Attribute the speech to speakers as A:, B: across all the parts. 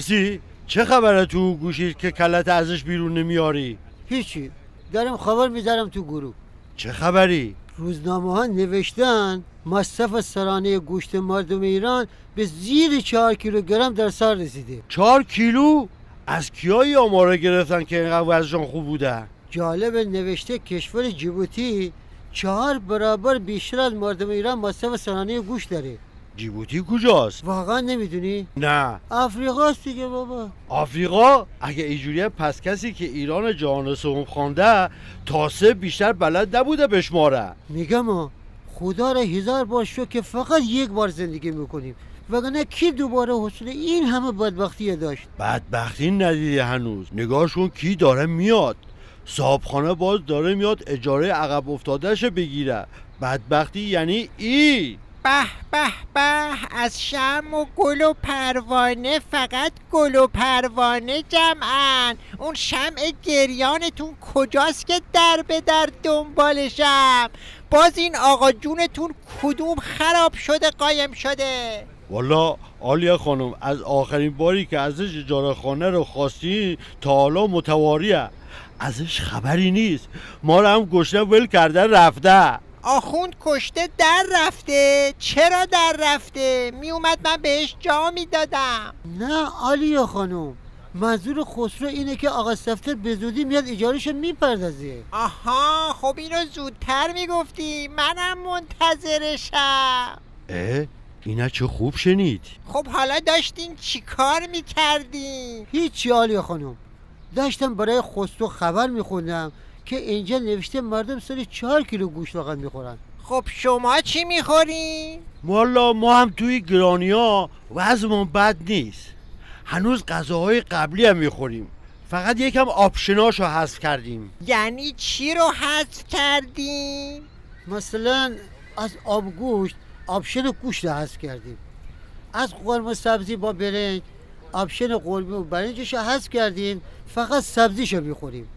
A: رسی چه خبره تو گوشید که کلت ازش بیرون نمیاری؟
B: هیچی، دارم خبر میذارم تو گروه.
A: چه خبری؟
B: روزنامه ها نوشتن مصرف سرانه گوشت مردم ایران به زیر 4 کیلوگرم در سال رسیده.
A: 4 کیلو؟ از کیایی آماره گرفتن که اینقدر وزنشان خوب بوده؟
B: جالب، نوشته کشور جیبوتی 4 برابر بیشتر از مردم ایران مصرف سرانه گوشت داره.
A: جیبوتی کجاست؟
B: واقعا نمیدونی؟
A: نه.
B: آفریقاست دیگه بابا.
A: آفریقا؟ اگه اینجوریه پس کسی که ایران جهان سوم خوانده تاسه بیشتر بلد نبوده بشماره.
B: میگم خدا را 1000 بار شکر که فقط یک بار زندگی میکنیم، وگرنه کی دوباره حوصله این همه بدبختی داشت؟
A: بدبختی ندیدی هنوز. نگاهشون کی داره میاد. صاحبخانه باز داره میاد اجاره عقب افتادهش بگیره. بدبختی یعنی این.
C: به به به، از شمع و گل و پروانه فقط گل و پروانه جمعن. اون شمع گریانتون کجاست که در به در دنبالشم؟ باز این آقا جونتون کدوم خراب شده قایم شده؟
A: والا آلیا خانم، از آخرین باری که ازش اجاره خانه رو خواستی تا حالا متواریه. ازش خبری نیست. ما رو هم گشنه ول کرده رفته.
C: آخوند کشته در رفته؟ چرا در رفته؟ می اومد من بهش جا میدادم.
B: نه آلیا خانم، منظور خسرو اینه که آقا صفتر به زودی میاد اجارهشو میپردازه.
C: آها، خب اینو زودتر میگفتی، منم منتظرشم.
A: اینا چه خوب شنید.
C: خب حالا داشتین چی کار میکردین؟
B: هیچی آلیا خانم، داشتم برای خسرو خبر میخوندم که اینجا نوشته مردم سر 4 کیلو گوشت فقط میخورن.
C: خب شما چی میخورین؟
A: والا ما هم توی گرانیا وضعمون بد نیست. هنوز غذاهای قبلی هم میخوریم، فقط یکم آپشناشو حذف کردیم.
C: یعنی چی رو حذف کردین؟
B: مثلا از آبگوشت آپشن گوشت حذف کردیم، از قرمه سبزی با برنج آپشن قرمه و برنجش حذف کردیم، فقط سبزیشو میخوریم.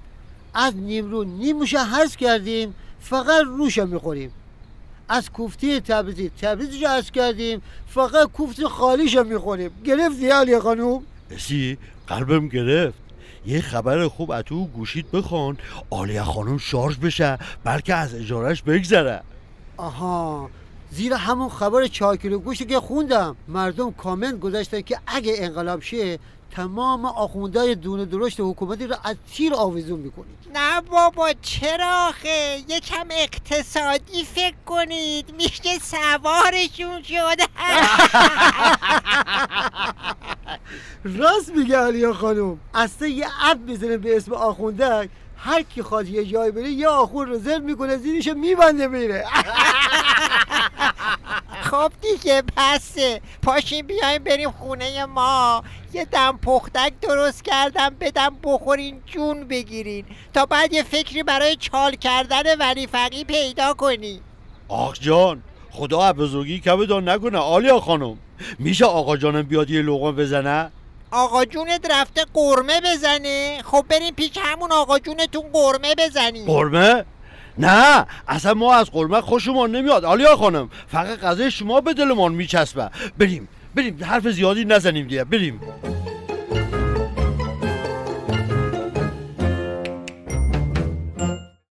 B: از نیمرو نیموشو حذف کردیم، فقط روشو میخوریم. از کوفته تبریزشو حذف کردیم، فقط کوفته خالیشو میخوریم. گرفتی آلیا خانوم؟
A: اسی قلبم گرفت. یه خبر خوب از تو گوشید بخوان آلیا خانم شارژ بشه، بلکه از اجارش بگذره.
B: آها، زیر همون خبر 4 کیلو گوشتی که خوندم مردم کامنت گذاشتن که اگه انقلاب شه تمام آخوندهای دونه درشت حکومتی رو از تیر آویزون میکنید.
C: نه بابا، چرا آخه؟ یکم اقتصادی فکر کنید، میشه سوارشون شد.
B: راست میگه آلیا خانم، اصلا یه اپ میزنه به اسم آخونده، هر کی خواهد یه جای بره یه آخون رزرو میکنه، زیرش میبنده میره.
C: خب دیگه بسه، پاشین بیاین بریم خونه ما. یه دم پختک درست کردم بدم بخورین جون بگیرین، تا بعد یه فکری برای چال کردن ولی فقی پیدا کنی.
A: آخ جان، خدا بزرگی کبدان نکنه آلیا خانم. میشه آقا جانم بیاد یه لقمه بزنه؟
C: آقا جونت رفته قرمه بزنه؟ خب بریم پیش همون آقا جونتون قرمه بزنیم.
A: قرمه؟ نه، اصلا ما از قرمه خوشمون نمیاد آلیا خانم، فقط غذای شما به دلمون میچسبه. بریم حرف زیادی نزنیم دیگه، بریم.